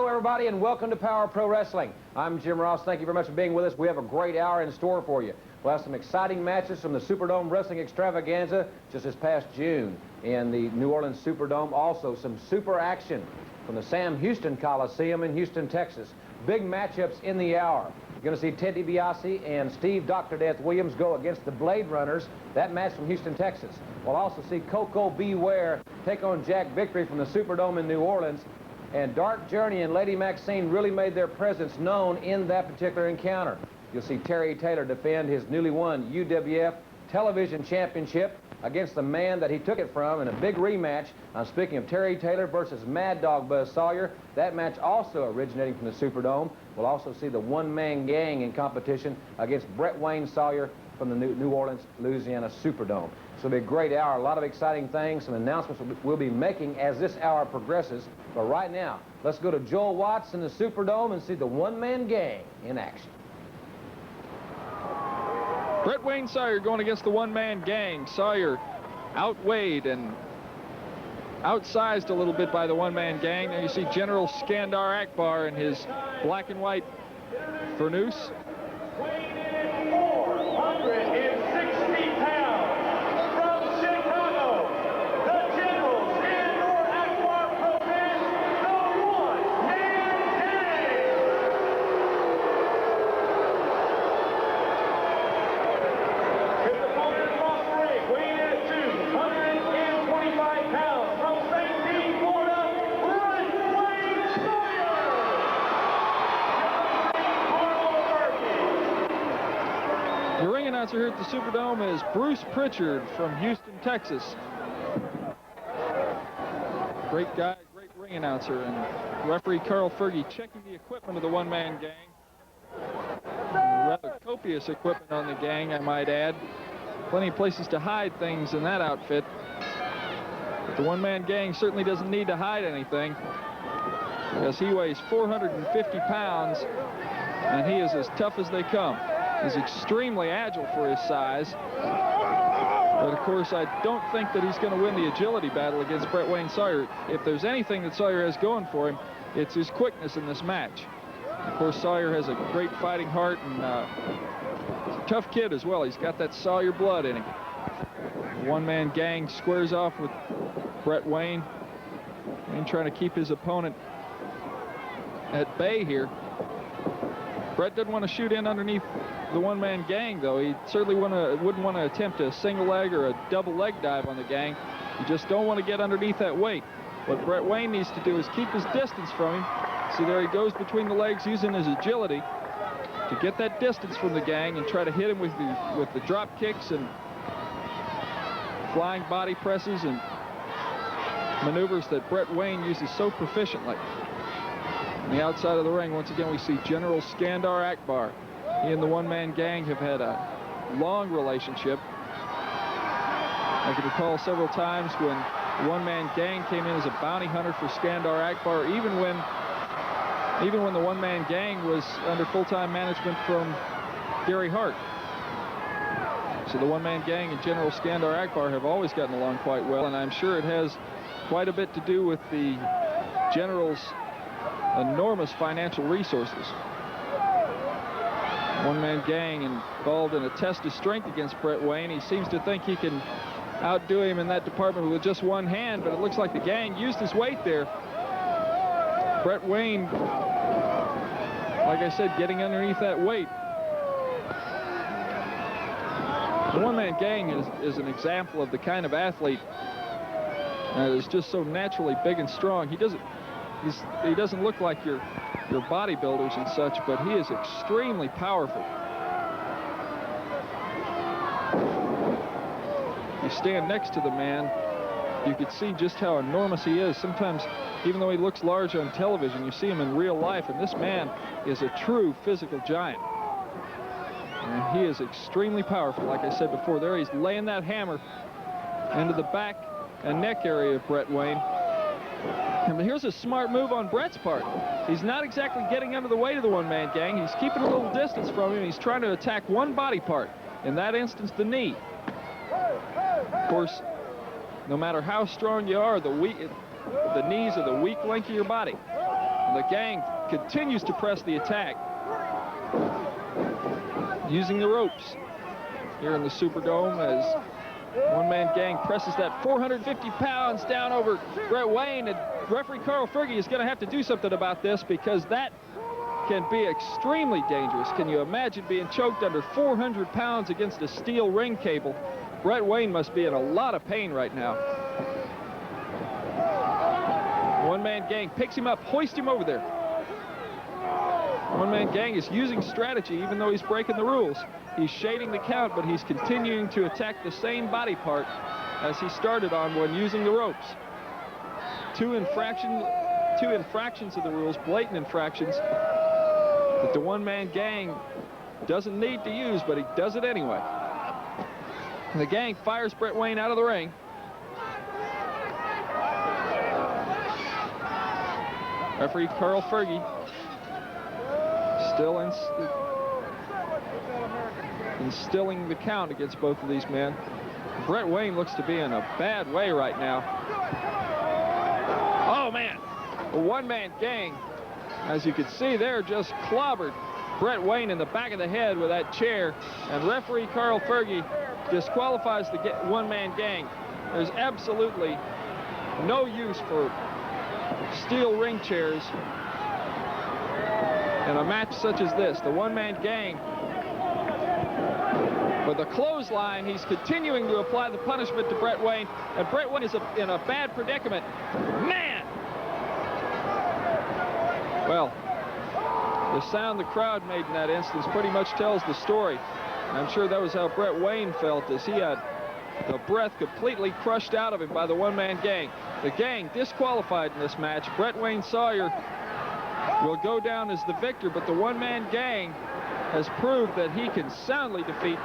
everybody, and welcome to Power Pro Wrestling. I'm Jim Ross. Thank you very much for being with us. We have a great hour in store for you. We'll have some exciting matches from the Superdome Wrestling Extravaganza just this past June in the New Orleans Superdome. Also, some super action from the Sam Houston Coliseum in Houston, Texas. Big matchups in the hour. You're going to see Ted DiBiase and Steve Dr. Death Williams go against the Blade Runners. That match from Houston, Texas. We'll also see Coco Beware take on Jack Victory from the Superdome in New Orleans. And Dark Journey and Lady Maxine really made their presence known in that particular encounter. You'll see Terry Taylor defend his newly won UWF Television Championship against the man that he took it from in a big rematch. I'm speaking of Terry Taylor versus Mad Dog Buzz Sawyer. That match also originating from the Superdome. We'll also see the one-man gang in competition against Brett Wayne Sawyer from the New Orleans, Louisiana Superdome. So it'll be a great hour, a lot of exciting things, some announcements we'll be making as this hour progresses. But right now, let's go to Joel Watts in the Superdome and see the one-man gang in action. Brett Wayne Sawyer going against the one-man gang. Sawyer outweighed and outsized a little bit by the one-man gang. There you see General Skandar Akbar in his black and white furnoose. 460 pounds from Chicago, the General Skandar Akbar presents the one-man gang. His opponent across the ring, weighing in at 225 pounds from St. Pete, Florida, Brett Wayne Sawyer. The ring announcer here at the Superdome is Bruce Pritchard from Houston, Texas. Great guy, great ring announcer, and referee Carl Fergie checking the equipment of the one-man gang. Rather copious equipment on the gang, I might add. Plenty of places to hide things in that outfit. But the one-man gang certainly doesn't need to hide anything, because he weighs 450 pounds, and he is as tough as they come. He's extremely agile for his size. But of course, I don't think that he's going to win the agility battle against Brett Wayne Sawyer. If there's anything that Sawyer has going for him, it's his quickness in this match. Of course, Sawyer has a great fighting heart, and he's a tough kid as well. He's got that Sawyer blood in him. The one-man gang squares off with Brett Wayne, and trying to keep his opponent at bay here. Brett doesn't want to shoot in underneath the one-man gang, though. He certainly wouldn't want to attempt a single leg or a double leg dive on the gang. You just don't want to get underneath that weight. What Brett Wayne needs to do is keep his distance from him. See, there he goes between the legs using his agility to get that distance from the gang and try to hit him with the drop kicks and flying body presses and maneuvers that Brett Wayne uses so proficiently. On the outside of the ring, once again, we see General Skandar Akbar. He and the one-man gang have had a long relationship. I can recall several times when the one-man gang came in as a bounty hunter for Skandar Akbar, even when the one-man gang was under full-time management from Gary Hart. So the one-man gang and General Skandar Akbar have always gotten along quite well, and I'm sure it has quite a bit to do with the General's enormous financial resources. One-man gang involved in a test of strength against Brett Wayne. He seems to think he can outdo him in that department with just one hand, but it looks like the gang used his weight there. Brett Wayne, like I said, getting underneath that weight. The one-man gang is an example of the kind of athlete that is just so naturally big and strong. He doesn't look like your bodybuilders and such, but he is extremely powerful. You stand next to the man, you could see just how enormous he is. Sometimes, even though he looks large on television, you see him in real life, and this man is a true physical giant. And he is extremely powerful. Like I said before, there he's laying that hammer into the back and neck area of Brett Wayne. And here's a smart move on Brett's part. He's not exactly getting under the weight of the one-man gang. He's keeping a little distance from him. He's trying to attack one body part. In that instance, the knee. Of course, no matter how strong you are, the knees are the weak link of your body. The gang continues to press the attack, using the ropes here in the Superdome as one-man gang presses that 450 pounds down over Brett Wayne, and referee Carl Fergie is going to have to do something about this, because that can be extremely dangerous. Can you imagine being choked under 400 pounds against a steel ring cable? Brett Wayne must be in a lot of pain right now. One-man gang picks him up, hoists him over there. One-man gang is using strategy even though he's breaking the rules. He's shading the count, but he's continuing to attack the same body part as he started on when using the ropes. Two infractions of the rules, blatant infractions, that the one-man gang doesn't need to use, but he does it anyway. And the gang fires Brett Wayne out of the ring. Referee Carl Fergie still instilling the count against both of these men. Brett Wayne looks to be in a bad way right now. Oh, man. A one-man gang, as you can see there, just clobbered Brett Wayne in the back of the head with that chair, and referee Carl Fergie disqualifies the one-man gang. There's absolutely no use for steel ring chairs in a match such as this. The one-man gang, with a clothesline, he's continuing to apply the punishment to Brett Wayne, and Brett Wayne is in a bad predicament. Man! Well, the sound the crowd made in that instance pretty much tells the story. I'm sure that was how Brett Wayne felt, as he had the breath completely crushed out of him by the one-man gang. The gang disqualified in this match. Brett Wayne Sawyer will go down as the victor, but the one-man gang has proved that he can soundly defeat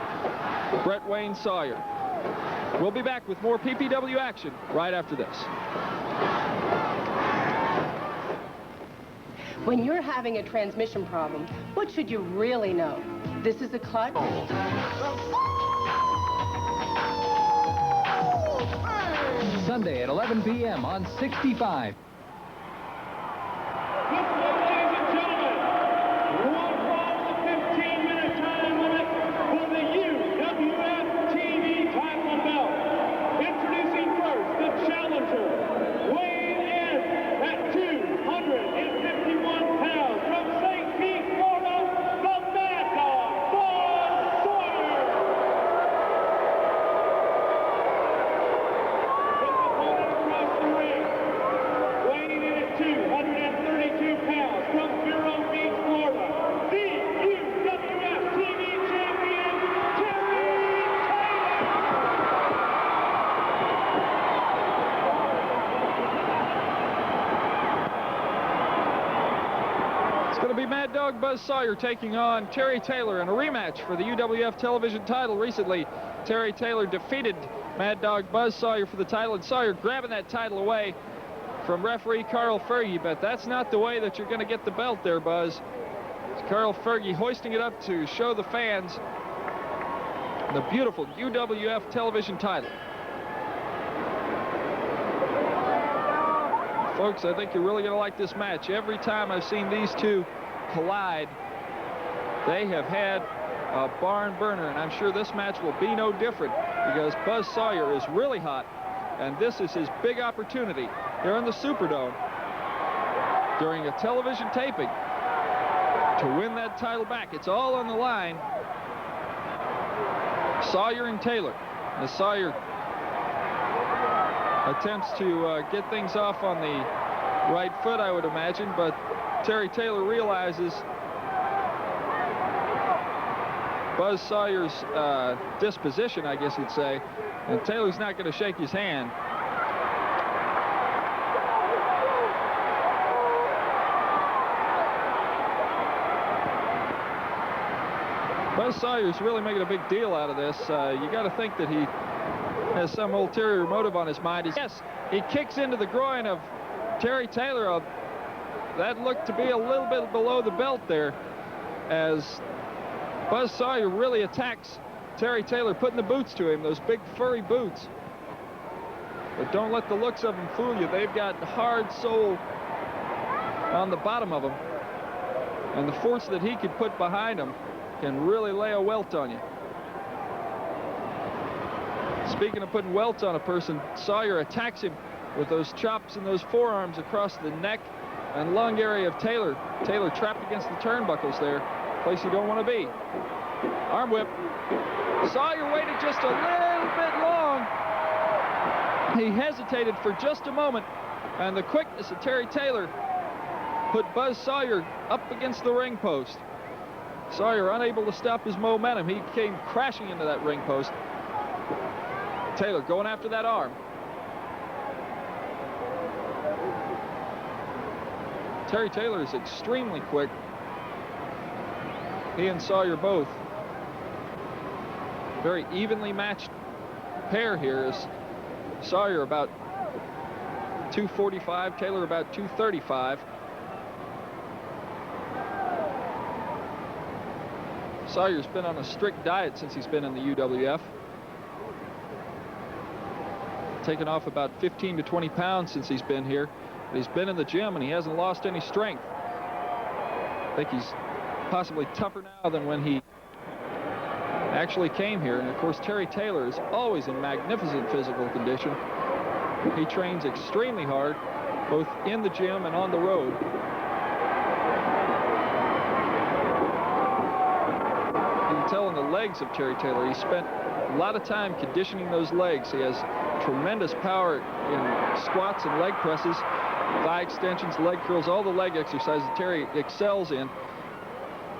Brett Wayne Sawyer. We'll be back with more PPW action right after this. When you're having a transmission problem, what should you really know? This is a clutch. Sunday at 11 p.m. on 65. Mad Dog Buzz Sawyer taking on Terry Taylor in a rematch for the UWF television title. Recently, Terry Taylor defeated Mad Dog Buzz Sawyer for the title, and Sawyer grabbing that title away from referee Carl Fergie, but that's not the way that you're going to get the belt there, Buzz. It's Carl Fergie hoisting it up to show the fans the beautiful UWF television title. Folks, I think you're really going to like this match. Every time I've seen these two collide, they have had a barn burner, and I'm sure this match will be no different, because Buzz Sawyer is really hot, and this is his big opportunity here in the Superdome during a television taping to win that title back. It's all on the line. Sawyer and Taylor. As Sawyer attempts to get things off on the right foot, I would imagine, but Terry Taylor realizes Buzz Sawyer's disposition, I guess you'd say, and Taylor's not going to shake his hand. Buzz Sawyer's really making a big deal out of this. You got to think that he has some ulterior motive on his mind. Yes, he kicks into the groin of Terry Taylor. That looked to be a little bit below the belt there, as Buzz Sawyer really attacks Terry Taylor, putting the boots to him, those big furry boots. But don't let the looks of them fool you. They've got hard sole on the bottom of him. And the force that he could put behind him can really lay a welt on you. Speaking of putting welts on a person, Sawyer attacks him with those chops and those forearms across the neck and lung area of Taylor. Taylor trapped against the turnbuckles there, place you don't want to be. Arm whip. Sawyer waited just a little bit long. He hesitated for just a moment, and the quickness of Terry Taylor put Buzz Sawyer up against the ring post. Sawyer unable to stop his momentum. He came crashing into that ring post. Taylor going after that arm. Terry Taylor is extremely quick. He and Sawyer both very evenly matched pair here. Is Sawyer about 245, Taylor about 235. Sawyer's been on a strict diet since he's been in the UWF. Taken off about 15 to 20 pounds since he's been here. But he's been in the gym and he hasn't lost any strength. I think he's possibly tougher now than when he actually came here. And of course, Terry Taylor is always in magnificent physical condition. He trains extremely hard, both in the gym and on the road. You can tell in the legs of Terry Taylor, he spent a lot of time conditioning those legs. He has tremendous power in squats and leg presses, thigh extensions, leg curls, all the leg exercises Terry excels in.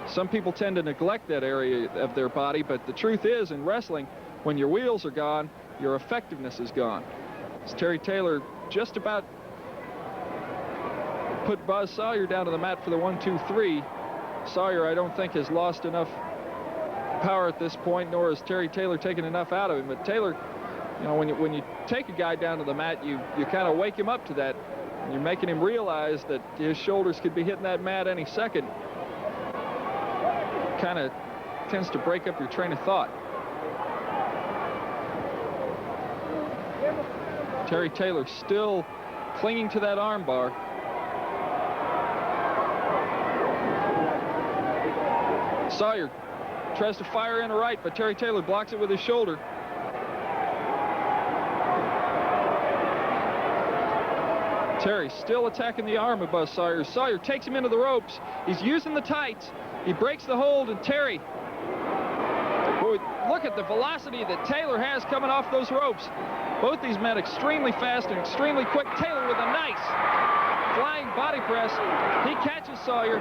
Some people tend to neglect that area of their body, but the truth is, in wrestling, when your wheels are gone, your effectiveness is gone. As Terry Taylor just about put Buzz Sawyer down to the mat for the 1-2-3. Sawyer, I don't think, has lost enough power at this point, nor has Terry Taylor taken enough out of him. But Taylor, you know, when you take a guy down to the mat, you kind of wake him up to that. You're making him realize that his shoulders could be hitting that mat any second. Kind of tends to break up your train of thought. Terry Taylor still clinging to that arm bar. Sawyer tries to fire in a right, but Terry Taylor blocks it with his shoulder. Terry still attacking the arm of Buzz Sawyer. Sawyer takes him into the ropes. He's using the tights. He breaks the hold, and Terry, boy, look at the velocity that Taylor has coming off those ropes. Both these men extremely fast and extremely quick. Taylor with a nice flying body press. He catches Sawyer.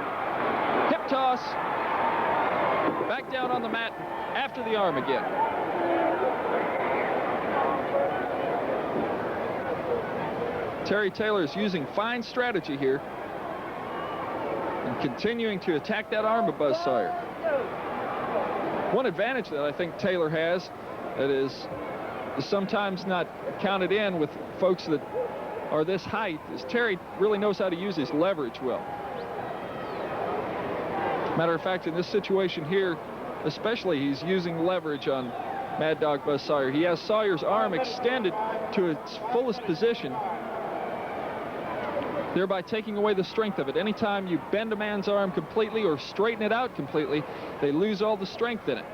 Hip toss. Back down on the mat after the arm again. Terry Taylor is using fine strategy here and continuing to attack that arm of Buzz Sawyer. One advantage that I think Taylor has that is sometimes not counted in with folks that are this height is Terry really knows how to use his leverage well. Matter of fact, in this situation here, especially, he's using leverage on Mad Dog Buzz Sawyer. He has Sawyer's arm extended to its fullest position, thereby taking away the strength of it. Anytime you bend a man's arm completely or straighten it out completely, they lose all the strength in it.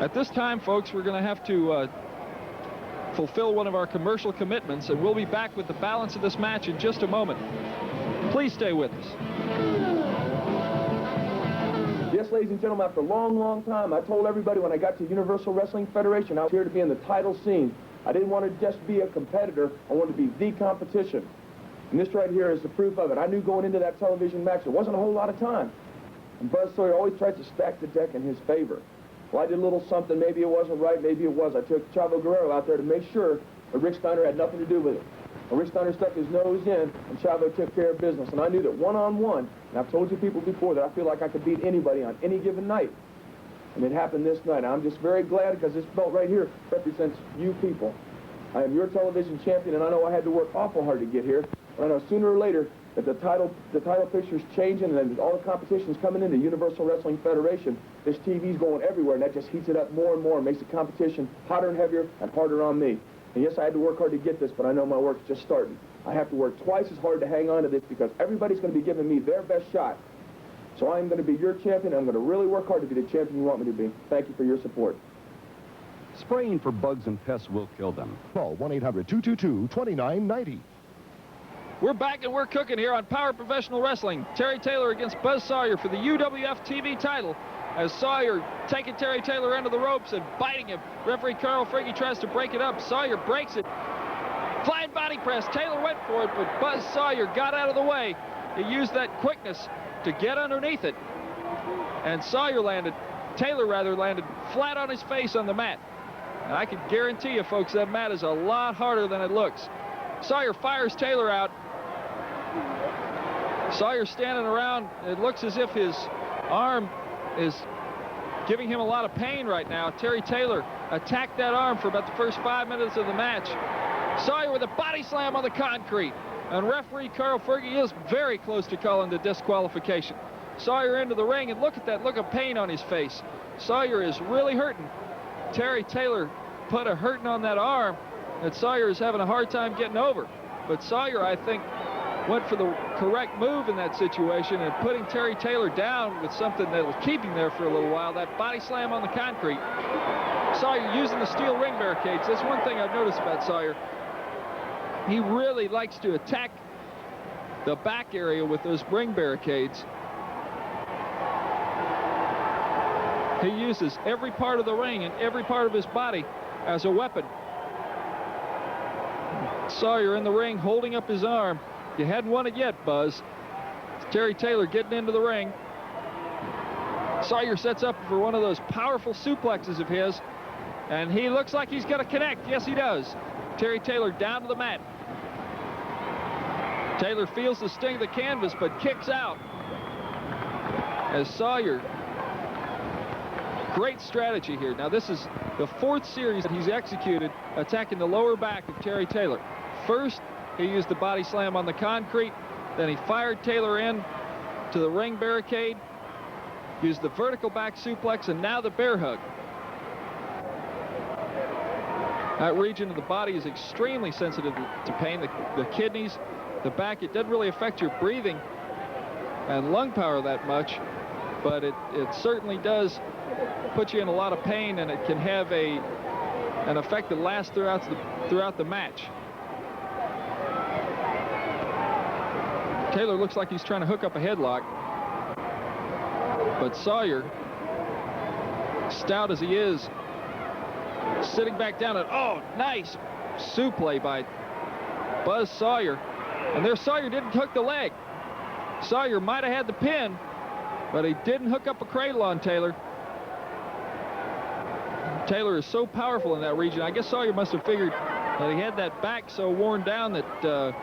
At this time, folks, we're going to have to fulfill one of our commercial commitments, and we'll be back with the balance of this match in just a moment. Please stay with us. Yes, ladies and gentlemen, after a long, long time, I told everybody when I got to Universal Wrestling Federation, I was here to be in the title scene. I didn't want to just be a competitor. I wanted to be the competition. And this right here is the proof of it. I knew going into that television match, there wasn't a whole lot of time. And Buzz Sawyer always tried to stack the deck in his favor. Well, I did a little something. Maybe it wasn't right. Maybe it was. I took Chavo Guerrero out there to make sure that Rick Steiner had nothing to do with it. And Rick Steiner stuck his nose in, and Chavo took care of business. And I knew that one-on-one, and I've told you people before that I feel like I could beat anybody on any given night. And it happened this night. I'm just very glad because this belt right here represents you people. I am your television champion, and I know I had to work awful hard to get here. But I know sooner or later that the title picture's changing, and then all the competition's coming into Universal Wrestling Federation. This TV's going everywhere, and that just heats it up more and more and makes the competition hotter and heavier and harder on me. And yes, I had to work hard to get this, but I know my work's just starting. I have to work twice as hard to hang on to this because everybody's going to be giving me their best shot. So I'm going to be your champion. I'm going to really work hard to be the champion you want me to be. Thank you for your support. Spraying for bugs and pests will kill them. Call 1-800-222-2990. We're back and we're cooking here on Power Professional Wrestling. Terry Taylor against Buzz Sawyer for the UWF TV title. As Sawyer taking Terry Taylor into the ropes and biting him. Referee Carl Fergie tries to break it up. Sawyer breaks it. Flying body press. Taylor went for it, but Buzz Sawyer got out of the way. He used that quickness to get underneath it. And Taylor landed flat on his face on the mat. And I can guarantee you, folks, that mat is a lot harder than it looks. Sawyer fires Taylor out. Sawyer standing around. It looks as if his arm is giving him a lot of pain right now. Terry Taylor attacked that arm for about the first 5 minutes of the match. Sawyer with a body slam on the concrete. And referee Carl Fergie is very close to calling the disqualification. Sawyer into the ring, and look at that look of pain on his face. Sawyer is really hurting. Terry Taylor put a hurting on that arm that Sawyer is having a hard time getting over. But Sawyer, I think, went for the correct move in that situation and putting Terry Taylor down with something that was keeping there for a little while, that body slam on the concrete. Sawyer using the steel ring barricades. That's one thing I've noticed about Sawyer. He really likes to attack the back area with those ring barricades. He uses every part of the ring and every part of his body as a weapon. Sawyer in the ring holding up his arm. You hadn't won it yet, Buzz. Terry Taylor getting into the ring. Sawyer sets up for one of those powerful suplexes of his, and he looks like he's going to connect. Yes, he does. Terry Taylor down to the mat. Taylor feels the sting of the canvas, but kicks out. As Sawyer, great strategy here. Now, this is the fourth series that he's executed attacking the lower back of Terry Taylor. First, he used the body slam on the concrete. Then he fired Taylor in to the ring barricade, used the vertical back suplex, and now the bear hug. That region of the body is extremely sensitive to pain. The kidneys, the back, it doesn't really affect your breathing and lung power that much, but it certainly does put you in a lot of pain, and it can have an effect that lasts throughout the match. Taylor looks like he's trying to hook up a headlock, but Sawyer, stout as he is, sitting back down, and oh, nice suplex by Buzz Sawyer. And there Sawyer didn't hook the leg. Sawyer might have had the pin, but he didn't hook up a cradle on Taylor. Taylor is so powerful in that region. I guess Sawyer must have figured that he had that back so worn down that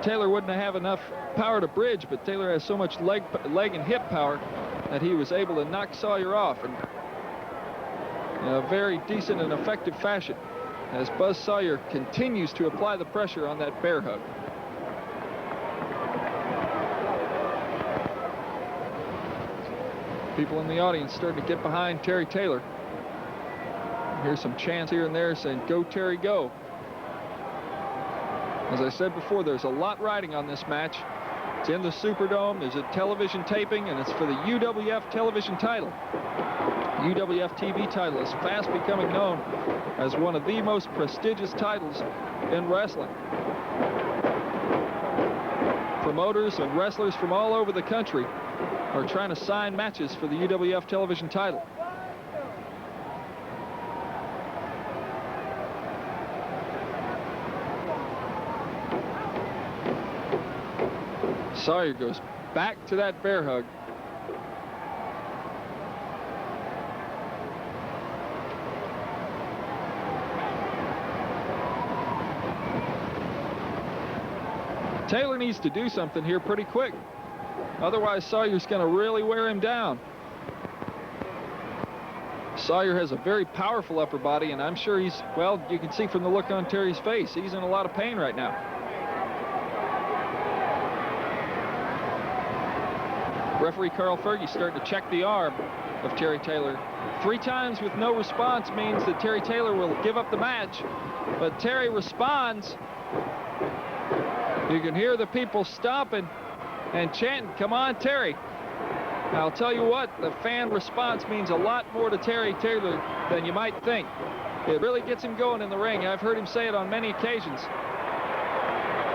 Taylor wouldn't have enough power to bridge, but Taylor has so much leg and hip power that he was able to knock Sawyer off in a very decent and effective fashion as Buzz Sawyer continues to apply the pressure on that bear hug. People in the audience starting to get behind Terry Taylor. Here's some chants here and there saying, "Go, Terry, go." As I said before, there's a lot riding on this match. It's in the Superdome. There's a television taping, and it's for the UWF television title. UWF TV title is fast becoming known as one of the most prestigious titles in wrestling. Promoters and wrestlers from all over the country are trying to sign matches for the UWF television title. Sawyer goes back to that bear hug. Taylor needs to do something here pretty quick. Otherwise, Sawyer's going to really wear him down. Sawyer has a very powerful upper body, and I'm sure he's, well, you can see from the look on Terry's face, he's in a lot of pain right now. Referee Carl Fergie starting to check the arm of Terry Taylor. 3 times with no response means that Terry Taylor will give up the match. but Terry responds. You can hear the people stomping and chanting, "Come on, Terry." I'll tell you what, the fan response means a lot more to Terry Taylor than you might think. It really gets him going in the ring. I've heard him say it on many occasions.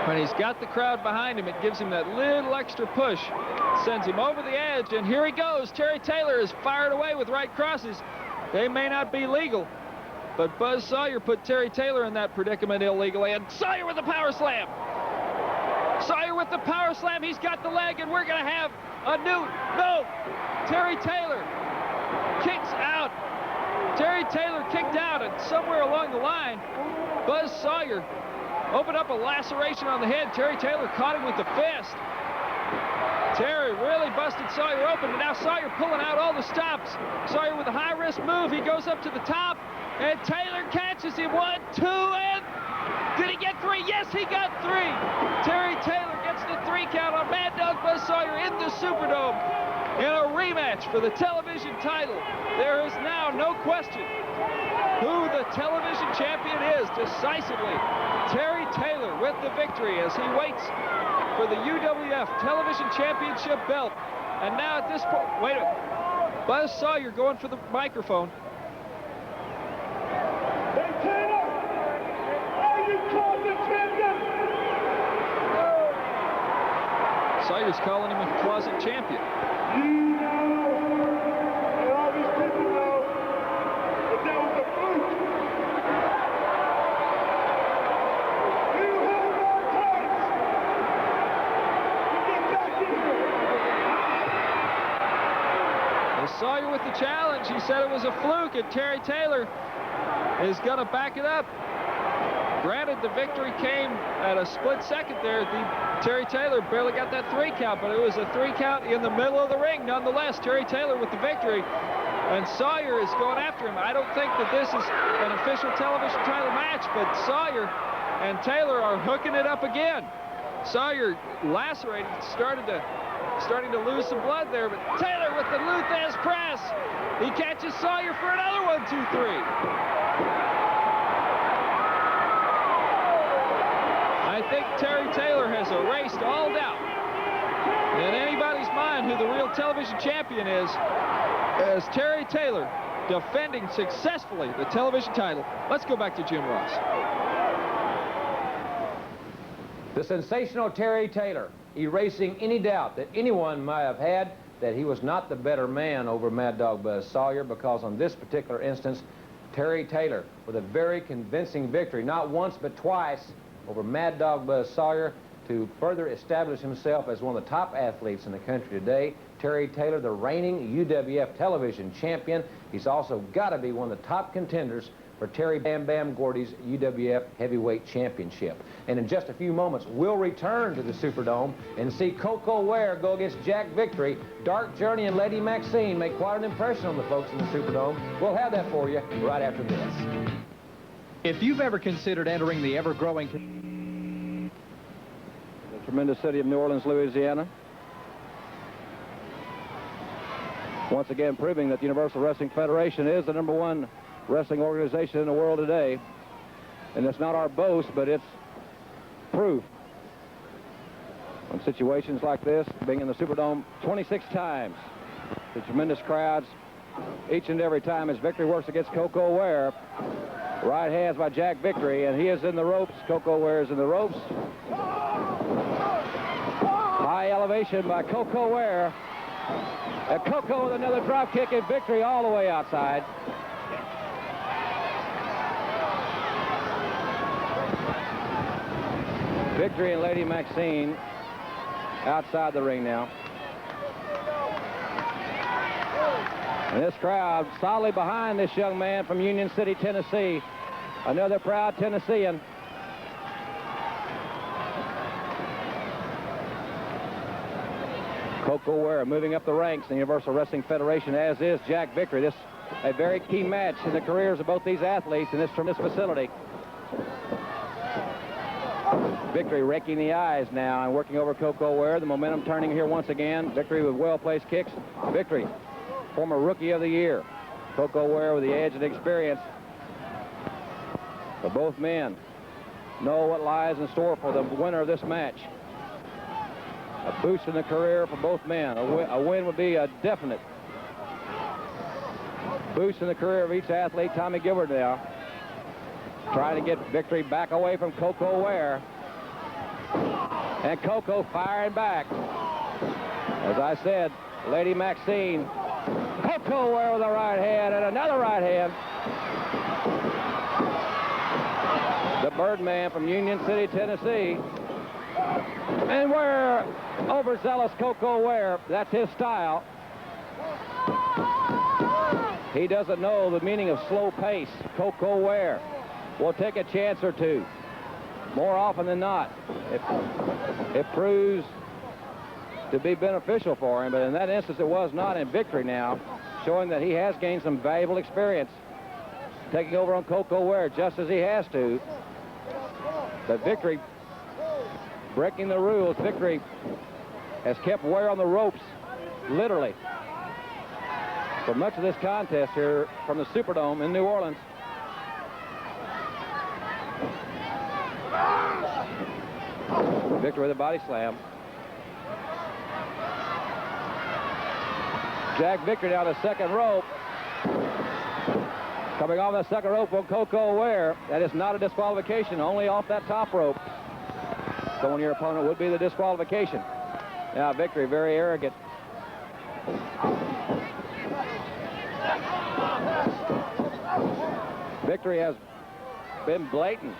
When he's got the crowd behind him, it gives him that little extra push, sends him over the edge, and here he goes. Terry Taylor is fired away with right crosses. They may not be legal, but Buzz Sawyer put Terry Taylor in that predicament illegally, and Sawyer with the power slam. Sawyer with the power slam. He's got the leg, and we're going to have a new... No! Terry Taylor kicks out. Terry Taylor kicked out, and somewhere along the line, Buzz Sawyer opened up a laceration on the head. Terry Taylor caught him with the fist. Terry really busted Sawyer open, and now Sawyer pulling out all the stops. Sawyer with a high-risk move. He goes up to the top, and Taylor catches him. 1, 2, and... Did he get 3? Yes, he got 3. Terry Taylor gets the 3 count on Mad Dog Buzz Sawyer in the Superdome in a rematch for the television title. There is now no question who the television champion is decisively. Terry Taylor with the victory as he waits for the UWF Television Championship belt. And now at this point, wait a minute, Buzz Sawyer going for the microphone. Hey, Taylor, are you closet champion? Sawyer's calling him a closet champion. You know, and all these people know, that that was a fluke. You held on tight to get back in here. As Sawyer with the challenge, he said it was a fluke, and Terry Taylor is going to back it up. Granted, the victory came at a split second there. Terry Taylor barely got that 3 count, but it was a 3 count in the middle of the ring. Nonetheless, Terry Taylor with the victory, and Sawyer is going after him. I don't think that this is an official television title match, but Sawyer and Taylor are hooking it up again. Sawyer lacerated, starting to lose some blood there, but Taylor with the Luthez press. He catches Sawyer for another 1, 2, 3. I think Terry Taylor has erased all doubt in anybody's mind who the real television champion is, as Terry Taylor defending successfully the television title. Let's go back to Jim Ross. The sensational Terry Taylor erasing any doubt that anyone might have had that he was not the better man over Mad Dog Buzz Sawyer, because on this particular instance, Terry Taylor with a very convincing victory, not once but twice, over Mad Dog Buzz Sawyer to further establish himself as one of the top athletes in the country today. Terry Taylor, the reigning UWF television champion. He's also got to be one of the top contenders for Terry Bam Bam Gordy's UWF Heavyweight Championship. And in just a few moments, we'll return to the Superdome and see Coco Ware go against Jack Victory. Dark Journey and Lady Maxine make quite an impression on the folks in the Superdome. We'll have that for you right after this. If you've ever considered entering the ever-growing... The tremendous city of New Orleans, Louisiana. Once again proving that the Universal Wrestling Federation is the #1 wrestling organization in the world today. And it's not our boast, but it's proof. In situations like this, being in the Superdome 26 times, the tremendous crowds each and every time as Victory works against Coco Ware. Right hands by Jack Victory, and he is in the ropes. Coco Ware is in the ropes. High elevation by Coco Ware. And Coco with another drop kick, and Victory all the way outside. Victory and Lady Maxine outside the ring now. And this crowd solidly behind this young man from Union City, Tennessee. Another proud Tennessean. Coco Ware moving up the ranks in the Universal Wrestling Federation, as is Jack Victory. This a very key match in the careers of both these athletes in this facility. Victory raking the eyes now and working over Coco Ware. The momentum turning here once again. Victory with well-placed kicks. Victory, former Rookie of the Year. Coco Ware with the edge and experience. But both men know what lies in store for the winner of this match. A boost in the career for both men. A win would be a definite boost in the career of each athlete. Tommy Gilbert now trying to get victory back away from Coco Ware. And Coco firing back. As I said, Lady Maxine, Coco Ware with a right hand and another right hand. The Birdman from Union City, Tennessee. And Ware, overzealous Coco Ware, that's his style. He doesn't know the meaning of slow pace. Coco Ware will take a chance or two. More often than not, it proves to be beneficial for him, but in that instance it was not in victory now, showing that he has gained some valuable experience taking over on Coco Ware just as he has to. But victory, breaking the rules, victory has kept Ware on the ropes, literally, for much of this contest here from the Superdome in New Orleans. Victor with a body slam. Jack Victor down the second rope. Coming off the second rope on Coco Ware. That is not a disqualification, only off that top rope. Going your opponent would be the disqualification. Now Victory, very arrogant. Victory has been blatant.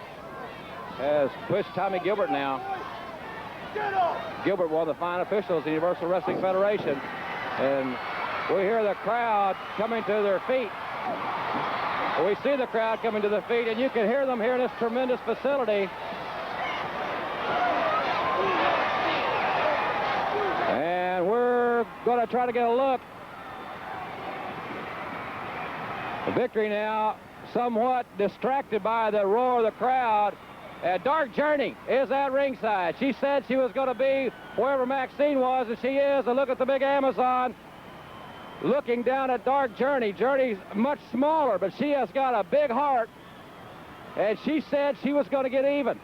Has pushed Tommy Gilbert now. Gilbert, one of the fine officials of the Universal Wrestling Federation. And we hear the crowd coming to their feet. We see the crowd coming to their feet, and you can hear them here in this tremendous facility. And we're going to try to get a look. Victory now somewhat distracted by the roar of the crowd. Dark Journey is at ringside. She said she was going to be wherever Maxine was, and she is. And look at the big Amazon looking down at Dark Journey. Journey's much smaller, but she has got a big heart. And she said she was going to get even.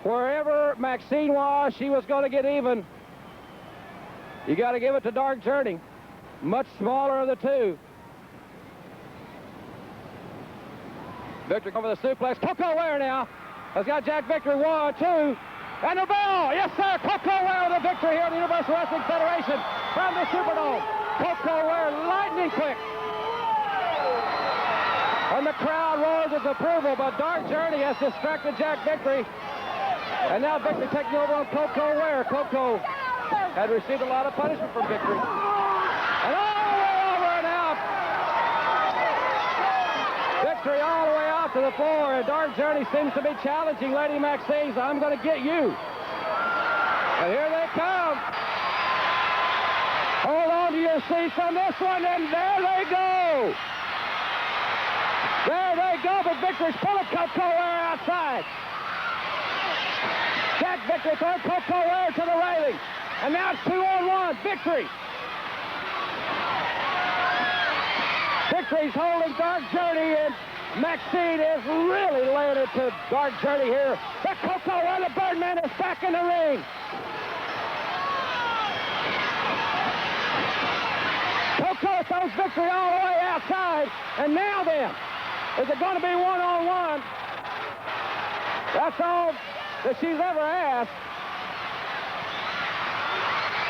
Wherever Maxine was, she was going to get even. You got to give it to Dark Journey. Much smaller of the two. Victory over the suplex. Coco Ware now has got Jack Victory, 1, 2, and the bell. Yes, sir. Coco Ware with a victory here at the Universal Wrestling Federation from the Superdome. Coco Ware lightning quick. And the crowd roars its approval, but Dark Journey has distracted Jack Victory. And now Victory taking over on Coco Ware. Coco had received a lot of punishment from Victory. And all the way over and out. Victory all the way out to the floor, and Dark Journey seems to be challenging Lady Maxine. I'm going to get you. And here they come. Hold on to your seats on this one, and there they go. There they go, but Victory's pulling Coco Ware outside. Jack Victory throwing Coco Ware to the railing. And now it's 2-on-1, Victory. Victory's holding Dark Journey, and Maxine is really laying it to Dark Journey here. But Coco Ware, the Birdman, is back in the ring. Coco throws Victory all the way outside. And now then, is it going to be 1-on-1? That's all that she's ever asked.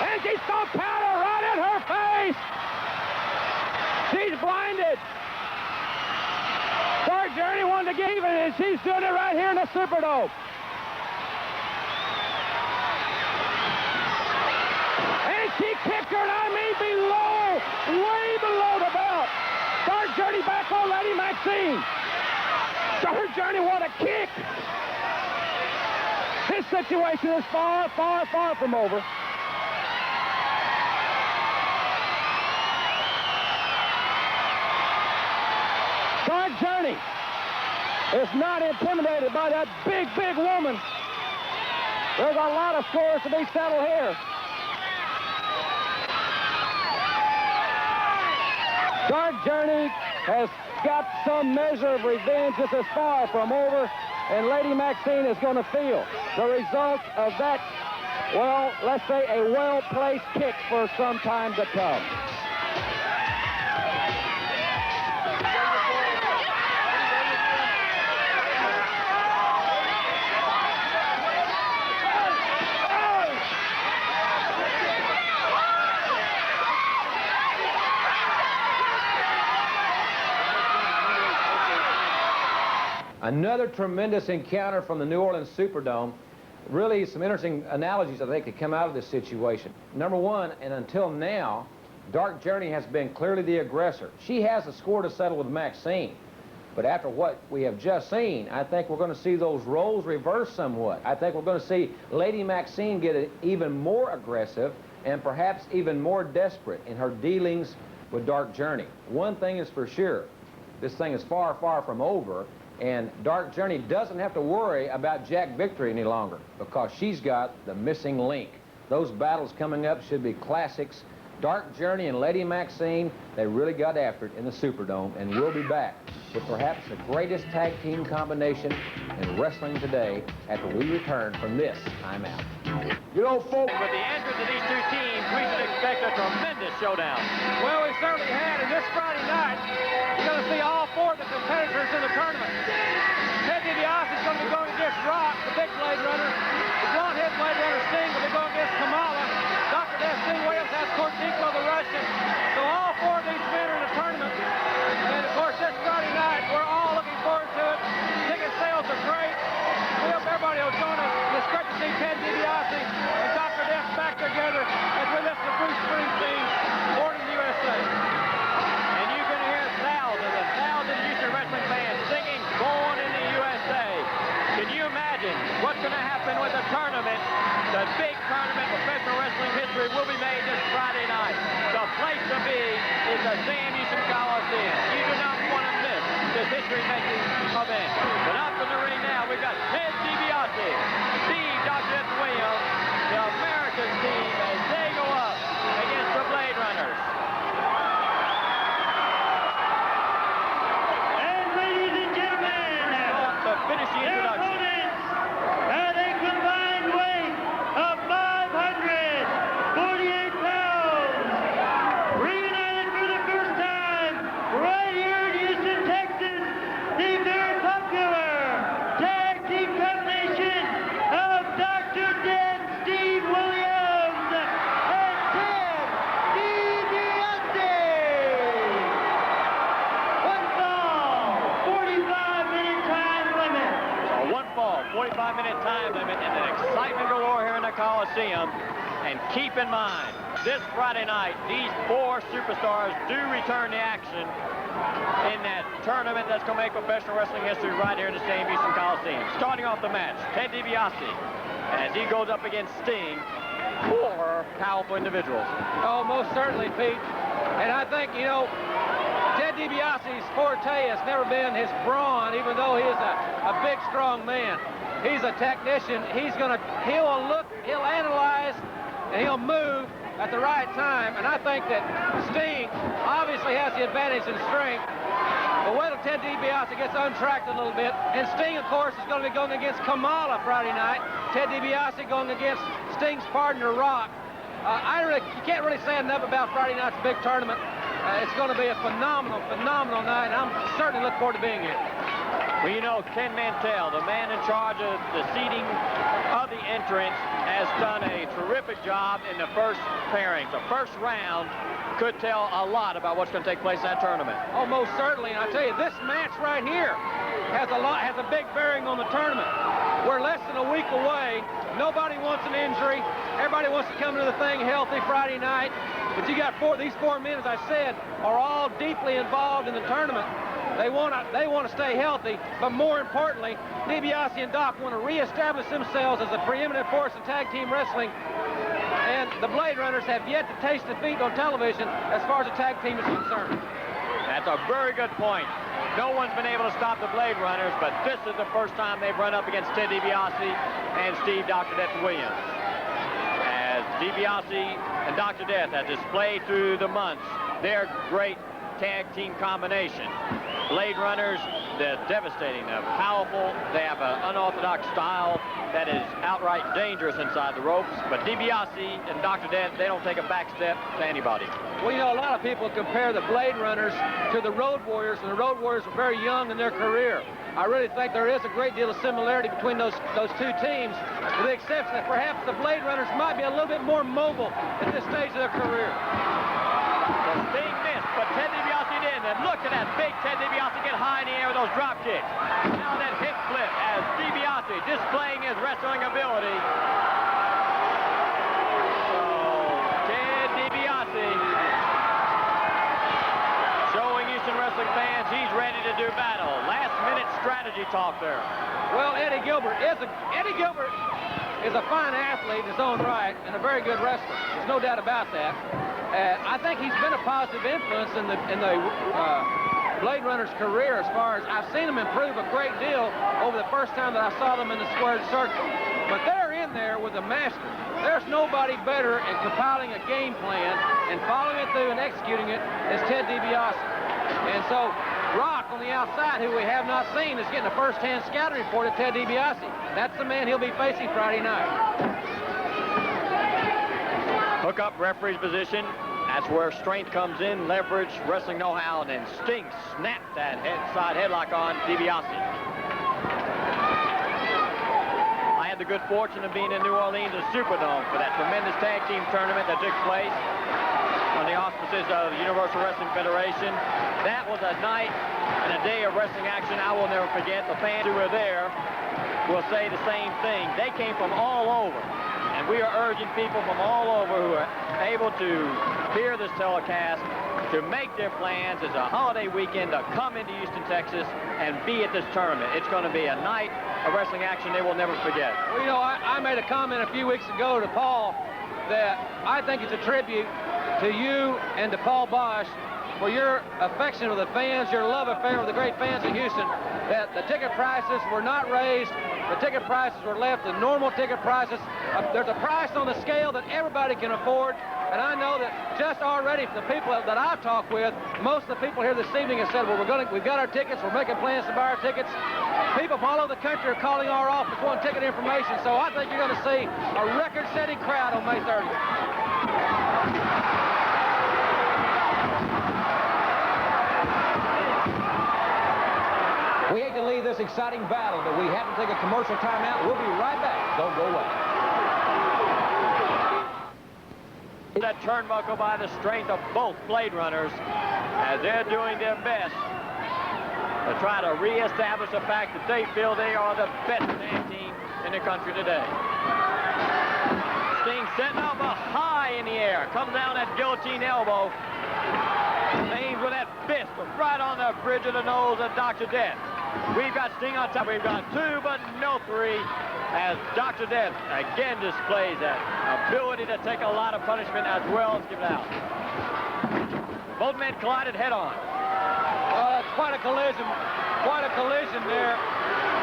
And she's throwing powder right in her face. She's blinded. Dark Journey wanted to get even, and she's doing it right here in the Superdome. And she kicked her, and I mean below, way below the belt. Dark Journey back on Lady Maxine. Dark Journey, what a kick. This situation is far, far, far from over. Dark Journey is not intimidated by that big, big woman. There's a lot of scores to be settled here. Dark Journey has got some measure of revenge. This is far from over, and Lady Maxine is going to feel the result of that, well, let's say a well-placed kick for some time to come. Another tremendous encounter from the New Orleans Superdome. Really some interesting analogies, I think, that come out of this situation. Number one, and until now, Dark Journey has been clearly the aggressor. She has a score to settle with Maxine. But after what we have just seen, I think we're going to see those roles reverse somewhat. I think we're going to see Lady Maxine get even more aggressive and perhaps even more desperate in her dealings with Dark Journey. One thing is for sure, this thing is far, far from over. And Dark Journey doesn't have to worry about Jack Victory any longer because she's got the missing link. Those battles coming up should be classics. Dark Journey and Lady Maxine, they really got after it in the Superdome, and we'll be back with perhaps the greatest tag team combination in wrestling today after we return from this Time Out. You know, folks, With the entrance of these two teams, we should expect a tremendous showdown. Well, we certainly had, and this Friday night, you're going to see all four of the competitors in the tournament. Ted DiBiase is going to be going against Rock, the big Blade Runner. The blonde-head Blade Runner Sting will be going against Kamala. Dr. Death Sting Williams has Cortico, the Russian. So all four of these men are in the tournament. And, of course, this Friday night, we're all looking forward to it. Ticket sales are great. We hope everybody will join us. It's great to see Ted DiBiase and Dr. Death back together as we listen to Bruce Springsteen, Born in the USA. And you can hear thousands and thousands of Houston wrestling fans singing Born in the USA. Can you imagine what's going to happen with the tournament? The big tournament professional wrestling history will be made this Friday night. The place to be is the Sam Houston Coliseum. You do not want to miss this history-making event. But up in the ring now, we've got Ted DiBiase, Steve Dr. F. Williams, the American team as they go up against the Blade Runners. And ladies and gentlemen, To finish the their introduction. opponents at a combined weight of 548 pounds, reunited for the first time right here in Houston, Texas, the very popular tag team combination of Dr. Death Steve Williams and Ted DiBiase. One fall, 45-minute time limit. One fall, 45-minute time limit, and an excitement galore here in the Coliseum. And keep in mind, this Friday night, these four superstars do return to action in that tournament that's going to make professional wrestling history right here in the Sam Houston Coliseum. Starting off the match, Ted DiBiase, as he goes up against Sting, four powerful individuals. Oh, most certainly, Pete. And I think, you know, Ted DiBiase's forte has never been his brawn, even though he is a big, strong man. He's a technician. He'll look, he'll analyze, and he'll move at the right time. And I think that Sting obviously has the advantage in strength. But wait till Ted DiBiase gets untracked a little bit. And Sting, of course, is going to be going against Kamala Friday night. Ted DiBiase going against Sting's partner, Rock. You can't really say enough about Friday night's big tournament. It's going to be a phenomenal, phenomenal night, and I'm certainly looking forward to being here. Well, you know, Ken Mantell, the man in charge of the seating of the entrance, has done a terrific job in the first pairings. The first round could tell a lot about what's going to take place in that tournament. Oh, most certainly, and I tell you, this match right here has a big bearing on the tournament. We're less than a week away. Nobody wants an injury. Everybody wants to come into the thing healthy Friday night. But you got these four men, as I said, are all deeply involved in the tournament. They want to stay healthy, but more importantly, DiBiase and Doc want to reestablish themselves as a preeminent force in tag team wrestling. And the Blade Runners have yet to taste defeat on television as far as the tag team is concerned. That's a very good point. No one's been able to stop the Blade Runners, but this is the first time they've run up against Ted DiBiase and Steve Dr. Death Williams. As DiBiase and Dr. Death have displayed through the months their great tag team combination. Blade Runners, they're devastating. They're powerful. They have an unorthodox style that is outright dangerous inside the ropes. But DiBiase and Dr. Death, they don't take a back step to anybody. Well, you know, a lot of people compare the Blade Runners to the Road Warriors, and the Road Warriors were very young in their career. I really think there is a great deal of similarity between those two teams, with the exception that perhaps the Blade Runners might be a little bit more mobile at this stage of their career. So Sting missed, but Ted DiBiase did. And look at that big Ted DiBiase get high in the air with those drop kicks. Now that hip flip as DiBiase displaying his wrestling ability. So Ted DiBiase showing Houston wrestling fans he's ready to do battle. Last minute strategy talk there. Well, Eddie Gilbert is a fine athlete in his own right and a very good wrestler. There's no doubt about that. I think he's been a positive influence in the Blade Runner's career as far as I've seen him improve a great deal over the first time that I saw them in the squared circle. But they're in there with a master. There's nobody better at compiling a game plan and following it through and executing it as Ted DiBiase. And so Rock on the outside, who we have not seen, is getting a first-hand scouting report of Ted DiBiase. That's the man he'll be facing Friday night. Hook up referee's position. That's where strength comes in, leverage, wrestling know-how, and then Sting snapped that side headlock on DiBiase. I had the good fortune of being in New Orleans at Superdome for that tremendous tag team tournament that took place on the auspices of the Universal Wrestling Federation. That was a night and a day of wrestling action I will never forget. The fans who were there will say the same thing. They came from all over. And we are urging people from all over who are able to hear this telecast to make their plans as a holiday weekend to come into Houston, Texas, and be at this tournament. It's going to be a night of wrestling action they will never forget. Well, you know, I made a comment a few weeks ago to Paul that I think it's a tribute to you and to Paul Bosch for your affection with the fans, your love affair with the great fans in Houston, that the ticket prices were not raised. The ticket prices were left to normal ticket prices. There's a price on the scale that everybody can afford, and I know that just already the people that I've talked with, most of the people here this evening have said, well, we've got our tickets, we're making plans to buy our tickets. People from all over the country are calling our office wanting ticket information, so I think you're going to see a record-setting crowd on May 30th. We hate to leave this exciting battle, but we have to take a commercial timeout. We'll be right back. Don't go away. That turnbuckle by the strength of both Blade Runners as they're doing their best to try to reestablish the fact that they feel they are the best tag team in the country today. Sting setting up a high in the air. Comes down that guillotine elbow. Aims with that fist right on the bridge of the nose of Dr. Death. We've got Sting on top. We've got 2, but no 3, as Dr. Death again displays that ability to take a lot of punishment as well as give it out. Both men collided head-on. It's quite a collision there.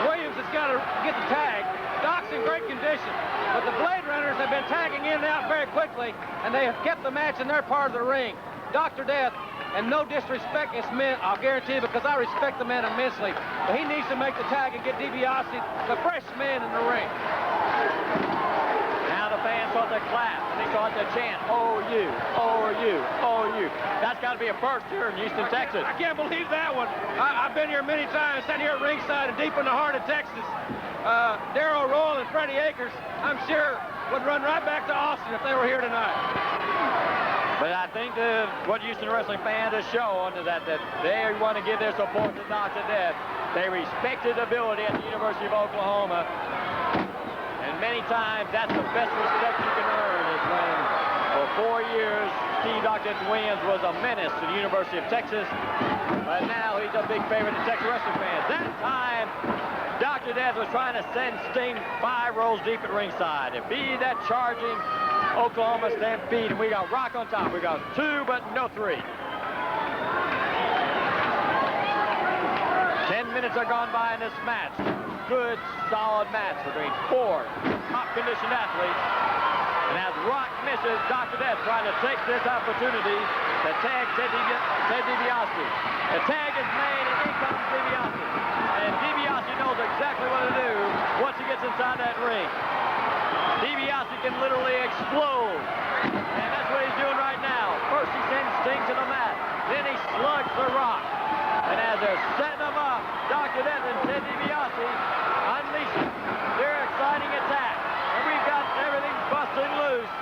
Williams has got to get the tag. Doc's in great condition, but the Blade Runners have been tagging in and out very quickly, and they have kept the match in their part of the ring. Dr. Death, and no disrespect is meant, I'll guarantee you, because I respect the man immensely, but he needs to make the tag and get DiBiase, the fresh man, in the ring. Now the fans start to clap, and they start to chant, "Oh, you, oh, you, oh, you." That's got to be a first here in Houston, Texas. I can't believe that one. I've been here many times, sat here at ringside and deep in the heart of Texas. Darryl Royal and Freddie Akers, I'm sure, would run right back to Austin if they were here tonight. But I think what Houston wrestling fans have shown is that they want to give their support to Dr. Death. They respect his ability at the University of Oklahoma. And many times, that's the best respect you can earn, is when, for 4 years, Steve Dr. Williams was a menace to the University of Texas. But now he's a big favorite to Texas wrestling fans. That time, Dr. Death was trying to send Sting 5 rows deep at ringside. And be that charging Oklahoma Stampede, and we got Rock on top. We got 2, but no 3. 10 minutes are gone by in this match. Good, solid match between 4 top-conditioned athletes. And as Rock misses. Dr. Death trying to take this opportunity to tag Ted DiBiase. The tag is made, and in comes DiBiase. And DiBiase knows exactly what to do once he gets inside that ring. DiBiase can literally explode. And that's what he's doing right now. First he sends Sting to the mat. Then he slugs The Rock. And as they're setting him up, Dr. Death and Ted DiBiase unleashing their exciting attack. And we've got everything busting loose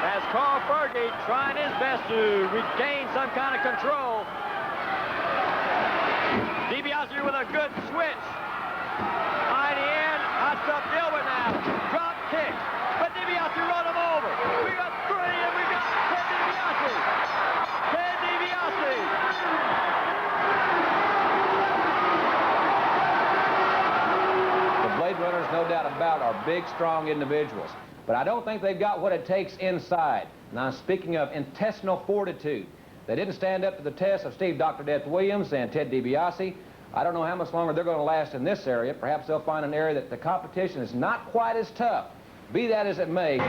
as Carl Fergie trying his best to regain some kind of control. DiBiase with a good switch. Mighty in, hot stuff Gilbert now. Drop kick. But DiBiase run him over. We got three, and we got Ted DiBiase. Ted DiBiase. The Blade Runners, no doubt about, are big, strong individuals. But I don't think they've got what it takes inside. Now, speaking of intestinal fortitude, they didn't stand up to the test of Steve Dr. Death Williams and Ted DiBiase. I don't know how much longer they're going to last in this area. Perhaps they'll find an area that the competition is not quite as tough. Be that as it may.